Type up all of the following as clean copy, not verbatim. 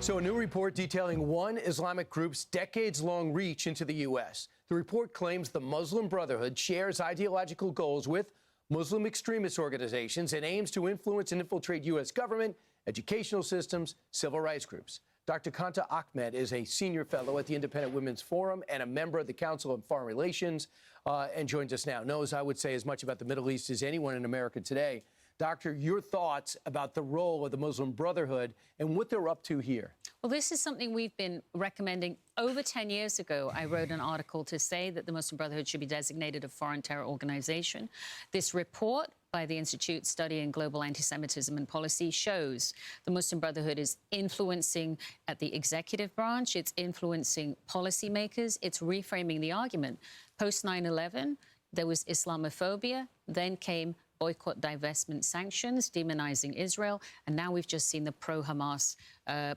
So a new report detailing one Islamic group's decades-long reach into the U.S. The report claims the Muslim Brotherhood shares ideological goals with Muslim extremist organizations and aims to influence and infiltrate U.S. government, educational systems, civil rights groups. Dr. Kanta Ahmed is a senior fellow at the Independent Women's Forum and a member of the Council on Foreign Relations and joins us now. Knows, I would say, as much about the Middle East as anyone in America today. Doctor, your thoughts about the role of the Muslim Brotherhood and what they're up to here? Well, this is something we've been recommending. Over 10 years ago, I wrote an article to say that the Muslim Brotherhood should be designated a foreign terror organization. This report by the Institute Studying Global Anti-Semitism and Policy shows the Muslim Brotherhood is influencing at the executive branch, it's influencing policymakers, it's reframing the argument. Post 9/11, there was Islamophobia, then came boycott, divestment, sanctions, demonizing Israel, and now we've just seen the pro-Hamas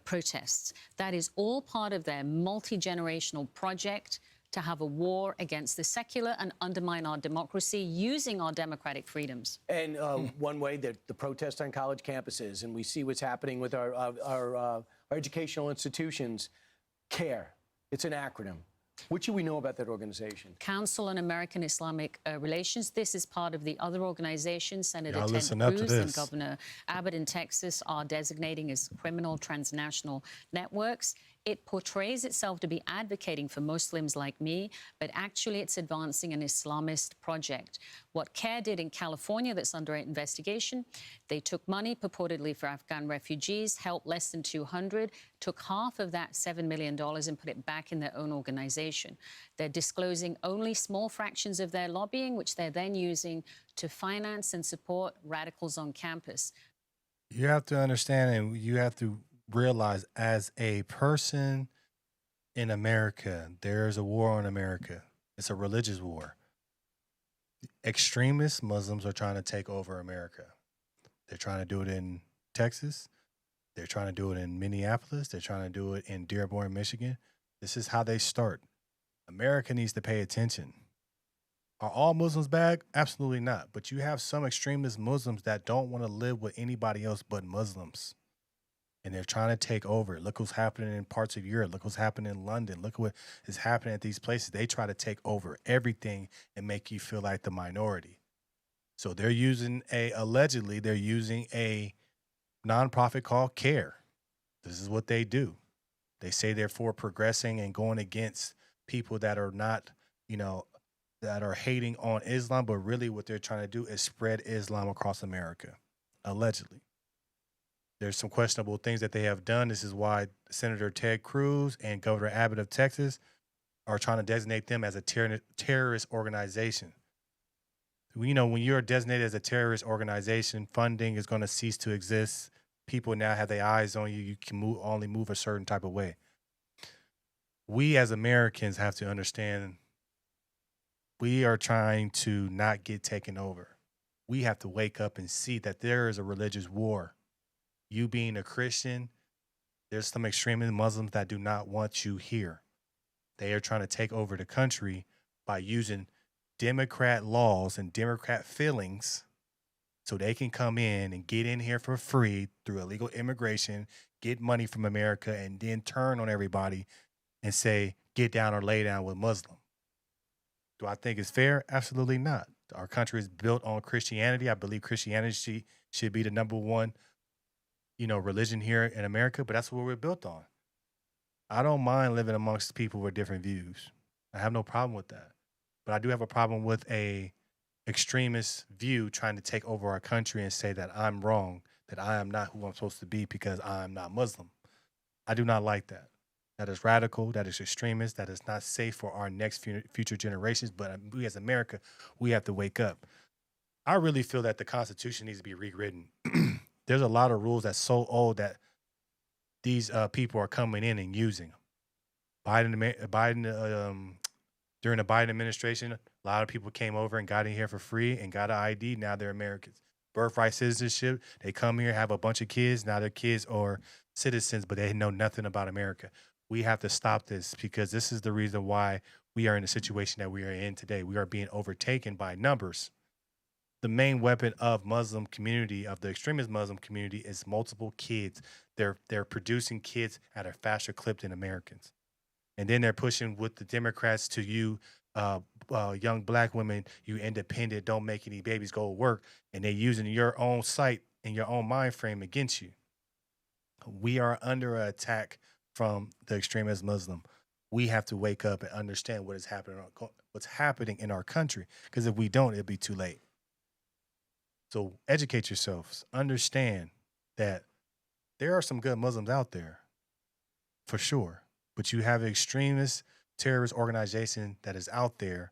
protests. That is all part of their multi-generational project to have a war against the secular and undermine our democracy using our democratic freedoms. And one way, the protests on college campuses, and we see what's happening with our educational institutions. C.A.I.R, it's an acronym. What should we know about that organization? Council on American Islamic Relations. This is part of the other organizations. Senator Ted Cruz and Governor Abbott in Texas are designating as criminal transnational networks. It portrays itself to be advocating for Muslims like me, but actually it's advancing an Islamist project. What C.A.I.R did in California that's under investigation, they took money purportedly for Afghan refugees, helped less than 200, took half of that $7 million and put it back in their own organization. They're disclosing only small fractions of their lobbying, which they're then using to finance and support radicals on campus. You have to understand, and you have to realize, as a person in America, there's a war on America. It's a religious war. Extremist Muslims are trying to take over America. They're trying to do it in Texas. They're trying to do it in Minneapolis. They're trying to do it in Dearborn, Michigan. This is how they start. America needs to pay attention. Are all Muslims bad? Absolutely not. But you have some extremist Muslims that don't want to live with anybody else but Muslims. And they're trying to take over. Look what's happening in parts of Europe. Look what's happening in London. Look what is happening at these places. They try to take over everything and make you feel like the minority. So they're using allegedly, they're using a nonprofit called C.A.I.R. This is what they do. They say they're for progressing and going against people that are not, that are hating on Islam, but really what they're trying to do is spread Islam across America, allegedly. There's some questionable things that they have done. This is why Senator Ted Cruz and Governor Abbott of Texas are trying to designate them as a terrorist organization. When you're designated as a terrorist organization, funding is going to cease to exist. People now have their eyes on you. You can only move a certain type of way. We as Americans have to understand we are trying to not get taken over. We have to wake up and see that there is a religious war. You being a Christian, there's some extremist Muslims that do not want you here. They are trying to take over the country by using Democrat laws and Democrat feelings so they can come in and get in here for free through illegal immigration, get money from America, and then turn on everybody and say, get down or lay down with Muslim. Do I think it's fair? Absolutely not. Our country is built on Christianity. I believe Christianity should be the number one religion here in America, but that's what we're built on. I don't mind living amongst people with different views. I have no problem with that. But I do have a problem with a extremist view trying to take over our country and say that I'm wrong, that I am not who I'm supposed to be because I'm not Muslim. I do not like that. That is radical. That is extremist. That is not safe for our next future generations. But we as America, we have to wake up. I really feel that the Constitution needs to be rewritten. There's a lot of rules that's so old that these people are coming in and using. During the Biden administration, a lot of people came over and got in here for free and got an ID. Now they're Americans. Birthright citizenship. They come here, have a bunch of kids. Now their kids are citizens, but they know nothing about America. We have to stop this because this is the reason why we are in the situation that we are in today. We are being overtaken by numbers. the main weapon of Muslim community, of the extremist Muslim community, is multiple kids. They're producing kids at a faster clip than Americans. And then they're pushing with the Democrats to you, young black women, you independent, don't make any babies, go to work. And they're using your own sight and your own mind frame against you. We are under attack from the extremist Muslim. We have to wake up and understand what is happening, what's happening in our country. Because if we don't, it'll be too late. So educate yourselves. Understand that there are some good Muslims out there, for sure. But you have an extremist terrorist organization that is out there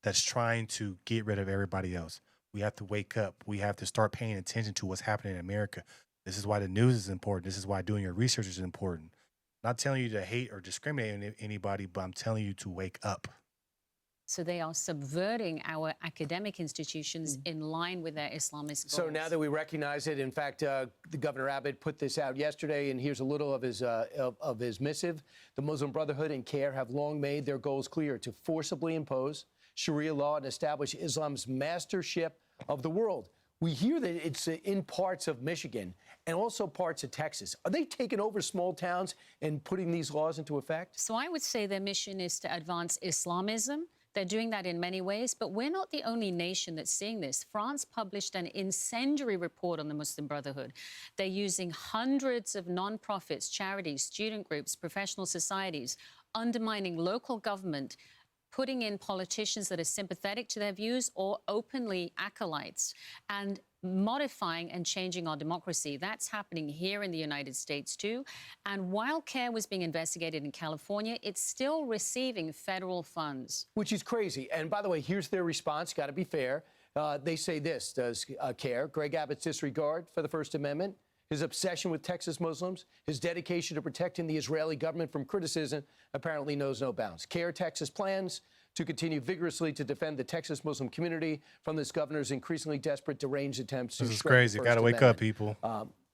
that's trying to get rid of everybody else. We have to wake up. We have to start paying attention to what's happening in America. This is why the news is important. This is why doing your research is important. I'm not telling you to hate or discriminate on anybody, but I'm telling you to wake up. So they are subverting our academic institutions in line with their Islamist goals. So now that we recognize it, in fact, the Governor Abbott put this out yesterday, and here's a little of his missive. The Muslim Brotherhood and C.A.I.R have long made their goals clear: to forcibly impose Sharia law and establish Islam's mastership of the world. We hear that it's in parts of Michigan and also parts of Texas. Are they taking over small towns and putting these laws into effect? So I would say their mission is to advance Islamism. They're doing that in many ways, but we're not the only nation that's seeing this. France published an incendiary report on the Muslim Brotherhood. They're using hundreds of nonprofits, charities, student groups, professional societies, undermining local government, putting in politicians that are sympathetic to their views or openly acolytes, and modifying and changing our democracy. That's happening here in the United States too. And while C.A.I.R was being investigated in California, it's still receiving federal funds. Which is crazy. And by the way, here's their response. Got to be fair. They say this, does C.A.I.R, Greg Abbott's disregard for the First Amendment, his obsession with Texas Muslims, his dedication to protecting the Israeli government from criticism apparently knows no bounds. C.A.I.R Texas plans to continue vigorously to defend the Texas Muslim community from this governor's increasingly desperate, deranged attempts to This is shred the crazy. First Gotta wake Amendment. up, people.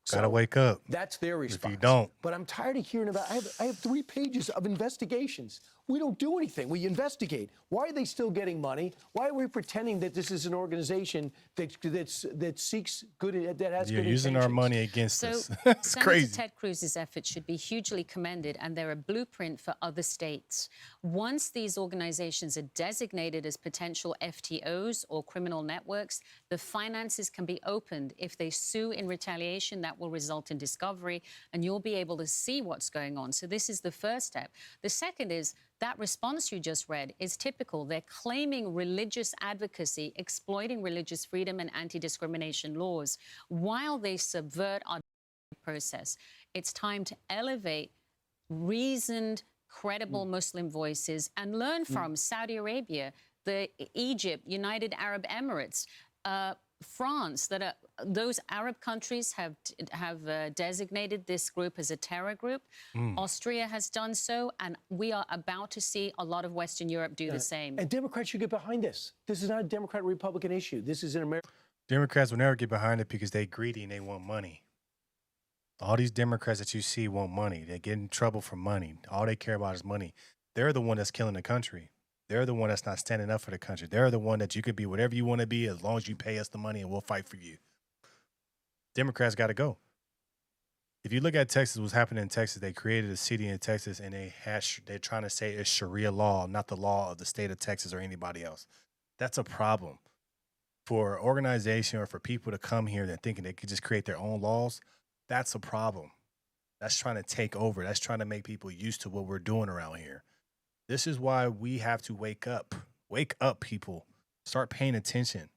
So Gotta wake up. That's their response. If you don't. But I'm tired of hearing about, I have 3 pages of investigations. We don't do anything. We investigate. Why are they still getting money? Why are we pretending that this is an organization that seeks good, that has You're good using our intentions? money against So us. It's Senator crazy. Ted Cruz's efforts should be hugely commended, and they're a blueprint for other states. Once these organizations are designated as potential FTOs or criminal networks, the finances can be opened. If they sue in retaliation, that will result in discovery, and you'll be able to see what's going on. So this is the first step. The second is that response you just read is typical. They're claiming religious advocacy, exploiting religious freedom and anti-discrimination laws while they subvert our process. It's time to elevate reasoned, credible Muslim voices and learn from Saudi Arabia, Egypt, United Arab Emirates, France, those Arab countries have designated this group as a terror group. Austria has done so, and we are about to see a lot of Western Europe do the same. And Democrats should get behind this. This is not a Democrat-Republican issue. This is an American. Democrats will never get behind it because they greedy and they want money. All these Democrats that you see want money. They get in trouble for money. All they care about is money. They're the one that's killing the country. They're the one that's not standing up for the country. They're the one that you could be whatever you want to be as long as you pay us the money and we'll fight for you. Democrats got to go. If you look at Texas, what's happening in Texas, they created a city in Texas and they're trying to say it's Sharia law, not the law of the state of Texas or anybody else. That's a problem. For an organization or for people to come here that thinking they could just create their own laws, that's a problem. That's trying to take over. That's trying to make people used to what we're doing around here. This is why we have to wake up. Wake up, people. Start paying attention.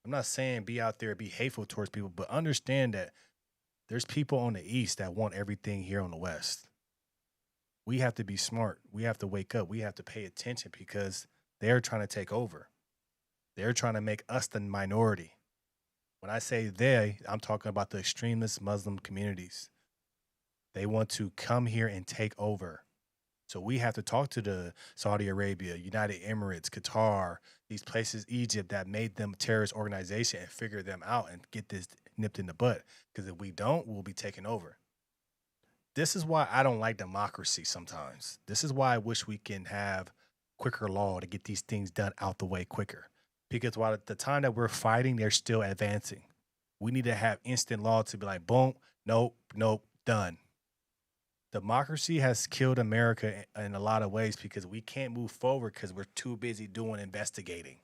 I'm not saying be out there and be hateful towards people, but understand that there's people on the East that want everything here on the West. We have to be smart. We have to wake up. We have to pay attention because they're trying to take over. They're trying to make us the minority. When I say they, I'm talking about the extremist Muslim communities. They want to come here and take over. So we have to talk to the Saudi Arabia, United Emirates, Qatar, these places, Egypt, that made them a terrorist organization and figure them out and get this nipped in the butt. Because if we don't, we'll be taken over. This is why I don't like democracy sometimes. This is why I wish we can have quicker law to get these things done out the way quicker. because while at the time that we're fighting, they're still advancing. We need to have instant law to be like, boom, nope, nope, done. Democracy has killed America in a lot of ways because we can't move forward because we're too busy doing investigating.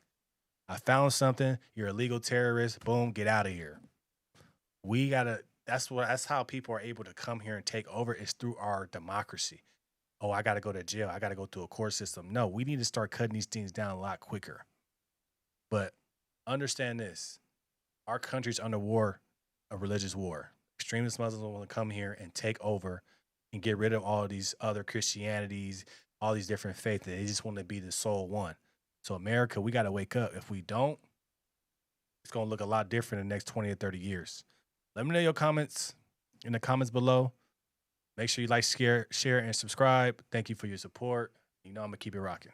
I found something, you're a legal terrorist, boom, get out of here. We gotta, that's how people are able to come here and take over, is through our democracy. Oh, I gotta go to jail, I gotta go through a court system. No, we need to start cutting these things down a lot quicker. But understand this, our country's under war, a religious war. Extremist Muslims want to come here and take over and get rid of all these other Christianities, all these different faiths. They just want to be the sole one. So America, we got to wake up. If we don't, it's going to look a lot different in the next 20 or 30 years. Let me know your comments in the comments below. Make sure you like, share, and subscribe. Thank you for your support. You know I'm going to keep it rocking.